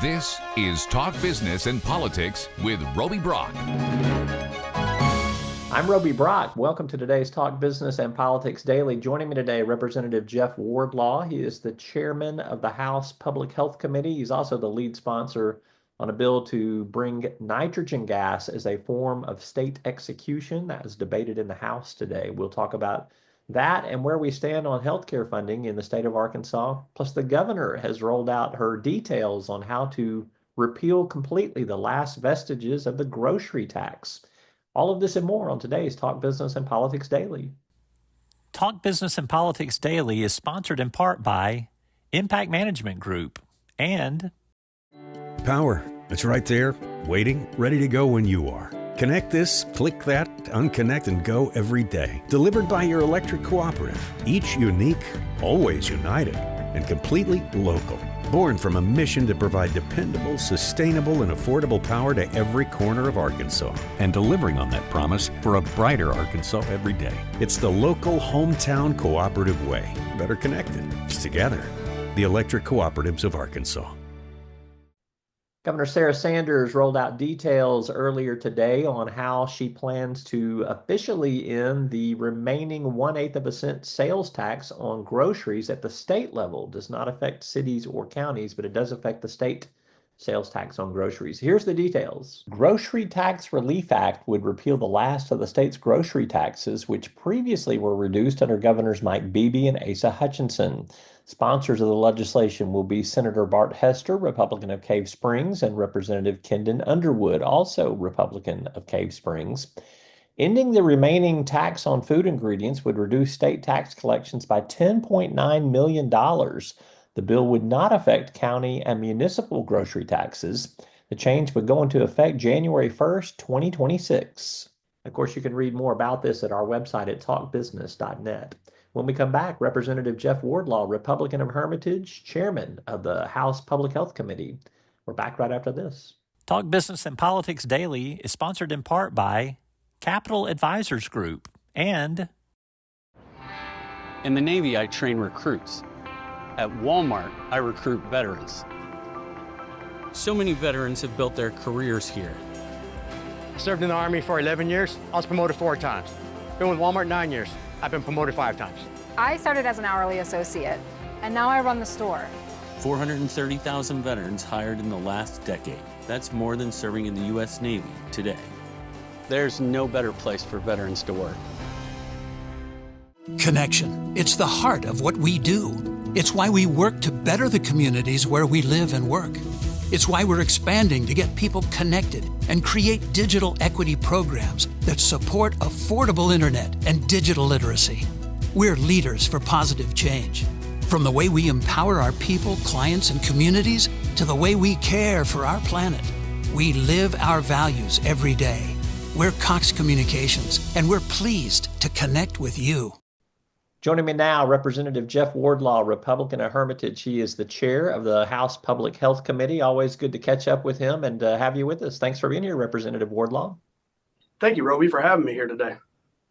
This is Talk Business and Politics with Roby Brock. I'm Roby Brock. Welcome to today's Talk Business and Politics Daily. Joining me today, Representative Jeff Wardlaw. He is the chairman of the House Public Health Committee. He's also the lead sponsor on a bill to bring nitrogen gas as a form of state execution. That was debated in the House today. We'll talk about that and where we stand on healthcare funding in the state of Arkansas. Plus, the governor has rolled out her details on how to repeal completely the last vestiges of the grocery tax. All of this and more on today's Talk Business and Politics Daily. Talk Business and Politics Daily is sponsored in part by Impact Management Group and Power. It's right there, waiting, ready to go when you are. Connect this, click that, unconnect and go every day. Delivered by your electric cooperative. Each unique, always united, and completely local. Born from a mission to provide dependable, sustainable, and affordable power to every corner of Arkansas. And delivering on that promise for a brighter Arkansas every day. It's the local hometown cooperative way. Better connected. Together. The Electric Cooperatives of Arkansas. Governor Sarah Sanders rolled out details earlier today on how she plans to officially end the remaining 1/8 of a cent sales tax on groceries at the state level. Does not affect cities or counties, but it does affect the state sales tax on groceries. Here's the details. Grocery Tax Relief Act would repeal the last of the state's grocery taxes, which previously were reduced under Governors Mike Beebe and Asa Hutchinson. Sponsors of the legislation will be Senator Bart Hester, Republican of Cave Springs, and Representative Kendon Underwood, also Republican of Cave Springs. Ending the remaining tax on food ingredients would reduce state tax collections by $10.9 million. The bill would not affect county and municipal grocery taxes. The change would go into effect January 1st, 2026. Of course, you can read more about this at our website at talkbusiness.net. When we come back, Representative Jeff Wardlaw, Republican of Hermitage, chairman of the House Public Health Committee. We're back right after this. Talk Business and Politics Daily is sponsored in part by Capital Advisors Group and in the Navy, I train recruits. At Walmart, I recruit veterans. So many veterans have built their careers here. I served in the Army for 11 years. I was promoted 4 times. Been with Walmart 9 years. I've been promoted 5 times. I started as an hourly associate, and now I run the store. 430,000 veterans hired in the last decade. That's more than serving in the U.S. Navy today. There's no better place for veterans to work. Connection. It's the heart of what we do. It's why we work to better the communities where we live and work. It's why we're expanding to get people connected and create digital equity programs that support affordable internet and digital literacy. We're leaders for positive change. From the way we empower our people, clients, and communities to the way we care for our planet. We live our values every day. We're Cox Communications, and we're pleased to connect with you. Joining me now, Representative Jeff Wardlaw, Republican of Hermitage. He is the chair of the House Public Health Committee. Always good to catch up with him and have you with us. Thanks for being here, Representative Wardlaw. Thank you, Roby, for having me here today.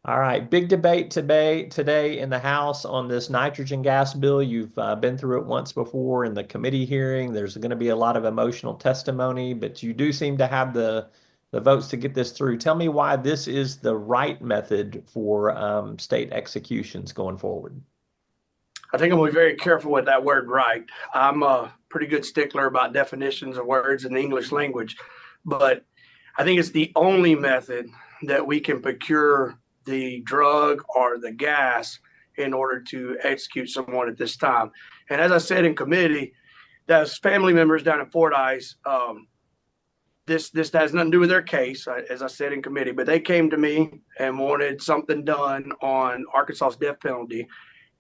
All right, big debate today in the House on this nitrogen gas bill. You've been through it once before in the committee hearing. There's going to be a lot of emotional testimony, but you do seem to have the votes to get this through. Tell me why this is the right method for state executions going forward. I think I'm going to be very careful with that word right. I'm a pretty good stickler about definitions of words in the English language, but I think it's the only method that we can procure the drug or the gas in order to execute someone at this time. And as I said in committee, those family members down in Fordyce, This has nothing to do with their case, as I said in committee, but they came to me and wanted something done on Arkansas's death penalty.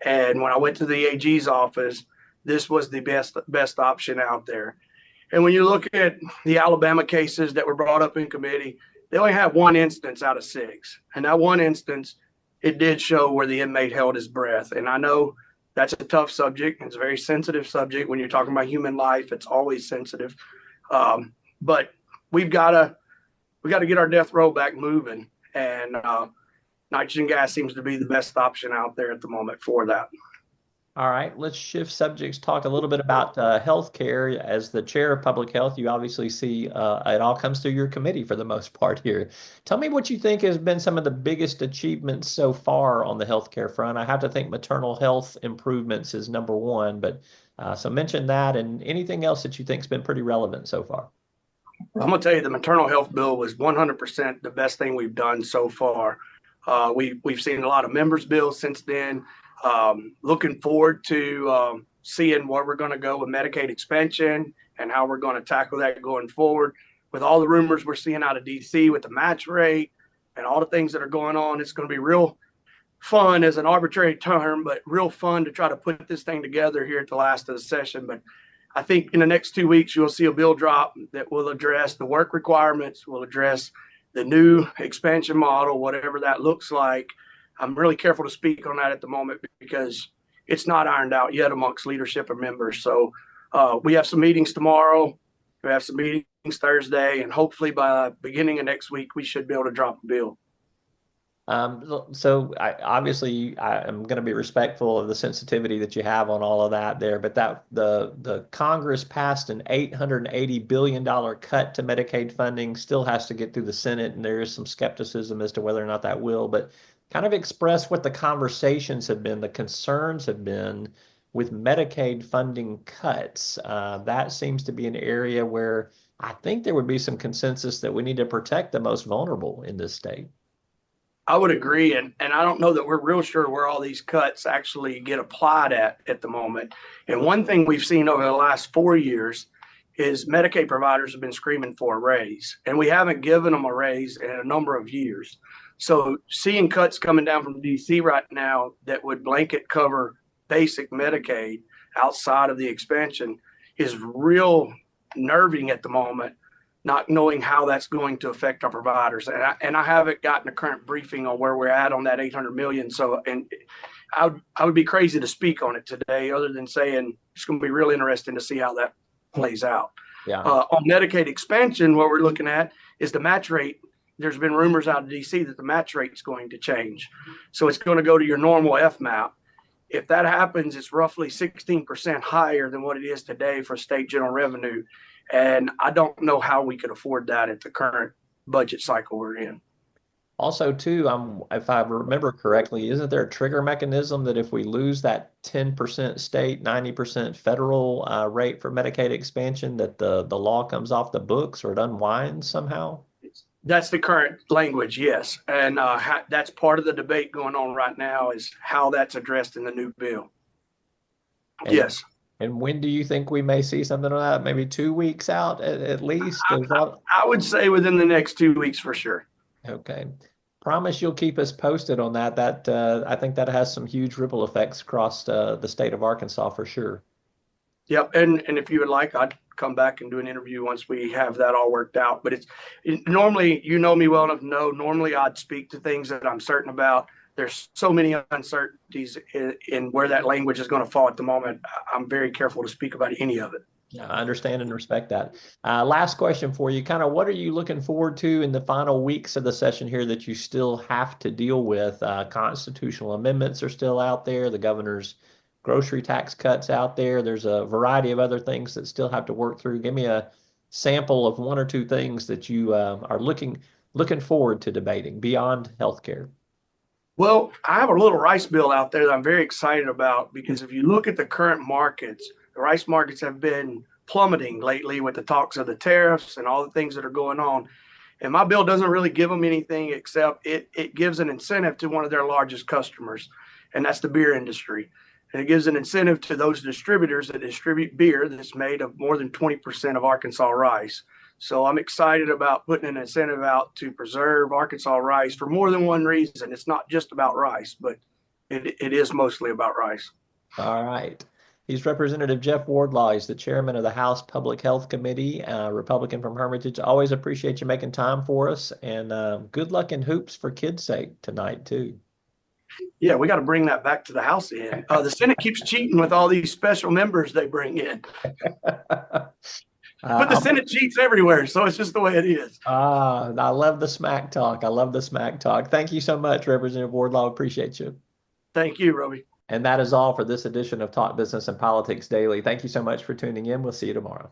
And when I went to the AG's office, this was the best option out there. And when you look at the Alabama cases that were brought up in committee, they only have 1 instance out of 6. And that 1 instance, it did show where the inmate held his breath. And I know that's a tough subject. It's a very sensitive subject. When you're talking about human life, it's always sensitive. But we got to get our death row back moving, and nitrogen gas seems to be the best option out there at the moment for that. All right, let's shift subjects, talk a little bit about healthcare. As the chair of public health, you obviously see it all comes through your committee for the most part here. Tell me what you think has been some of the biggest achievements so far on the healthcare front. I have to think maternal health improvements is number one, but so mention that and anything else that you think has been pretty relevant so far. I'm going to tell you the maternal health bill was 100% the best thing we've done so far. We've seen a lot of members' bills since then. Looking forward to seeing where we're going to go with Medicaid expansion and how we're going to tackle that going forward. With all the rumors we're seeing out of DC with the match rate and all the things that are going on, it's going to be real fun as an arbitrary term, but real fun to try to put this thing together here at the last of the session. But I think in the next 2 weeks, you'll see a bill drop that will address the work requirements, will address the new expansion model, whatever that looks like. I'm really careful to speak on that at the moment because it's not ironed out yet amongst leadership or members. So we have some meetings tomorrow. We have some meetings Thursday, and hopefully by the beginning of next week, we should be able to drop a bill. So obviously I'm going to be respectful of the sensitivity that you have on all of that there, but that the Congress passed an $880 billion cut to Medicaid funding, still has to get through the Senate, and there is some skepticism as to whether or not that will, but kind of express what the conversations have been, the concerns have been with Medicaid funding cuts. That seems to be an area where I think there would be some consensus that we need to protect the most vulnerable in this state. I would agree, and I don't know that we're real sure where all these cuts actually get applied at the moment. And one thing we've seen over the last 4 years is Medicaid providers have been screaming for a raise, and we haven't given them a raise in a number of years. So seeing cuts coming down from DC right now that would blanket cover basic Medicaid outside of the expansion is real nerving at the moment, not knowing how that's going to affect our providers. And I haven't gotten a current briefing on where we're at on that 800 million. So, and I would be crazy to speak on it today other than saying it's going to be real interesting to see how that plays out. Yeah. On Medicaid expansion, what we're looking at is the match rate. There's been rumors out of DC that the match rate is going to change. So it's going to go to your normal FMAP. If that happens, it's roughly 16% higher than what it is today for state general revenue. And I don't know how we could afford that at the current budget cycle we're in. Also, too, if I remember correctly, isn't there a trigger mechanism that if we lose that 10% state, 90% federal rate for Medicaid expansion, that the law comes off the books or it unwinds somehow? That's the current language, yes. And that's part of the debate going on right now is how that's addressed in the new bill. Yes. And when do you think we may see something like that? Maybe 2 weeks out at least? I would say within the next 2 weeks for sure. Okay. Promise you'll keep us posted on that. I think that has some huge ripple effects across the state of Arkansas for sure. Yep. And if you would like, I'd come back and do an interview once we have that all worked out. But it's normally, you know me well enough to know, normally I'd speak to things that I'm certain about. There's so many uncertainties in where that language is going to fall at the moment. I'm very careful to speak about any of it. Yeah, I understand and respect that. Last question for you. Kind of what are you looking forward to in the final weeks of the session here that you still have to deal with? Constitutional amendments are still out there. The governor's grocery tax cuts out there. There's a variety of other things that still have to work through. Give me a sample of one or two things that you are looking forward to debating beyond healthcare. Well, I have a little rice bill out there that I'm very excited about because if you look at the current markets, the rice markets have been plummeting lately with the talks of the tariffs and all the things that are going on. And my bill doesn't really give them anything except it gives an incentive to one of their largest customers, and that's the beer industry. And it gives an incentive to those distributors that distribute beer that's made of more than 20% of Arkansas rice. So I'm excited about putting an incentive out to preserve Arkansas rice for more than one reason. It's not just about rice, but it is mostly about rice. All right. He's Representative Jeff Wardlaw. He's the chairman of the House Public Health Committee, Republican from Hermitage. Always appreciate you making time for us, and good luck in hoops for kids' sake tonight, too. Yeah, we got to bring that back to the House again. The Senate keeps cheating with all these special members they bring in. But the Senate cheats everywhere, so it's just the way it is. I love the smack talk. I love the smack talk. Thank you so much, Representative Wardlaw. Appreciate you. Thank you, Roby. And that is all for this edition of Talk Business and Politics Daily. Thank you so much for tuning in. We'll see you tomorrow.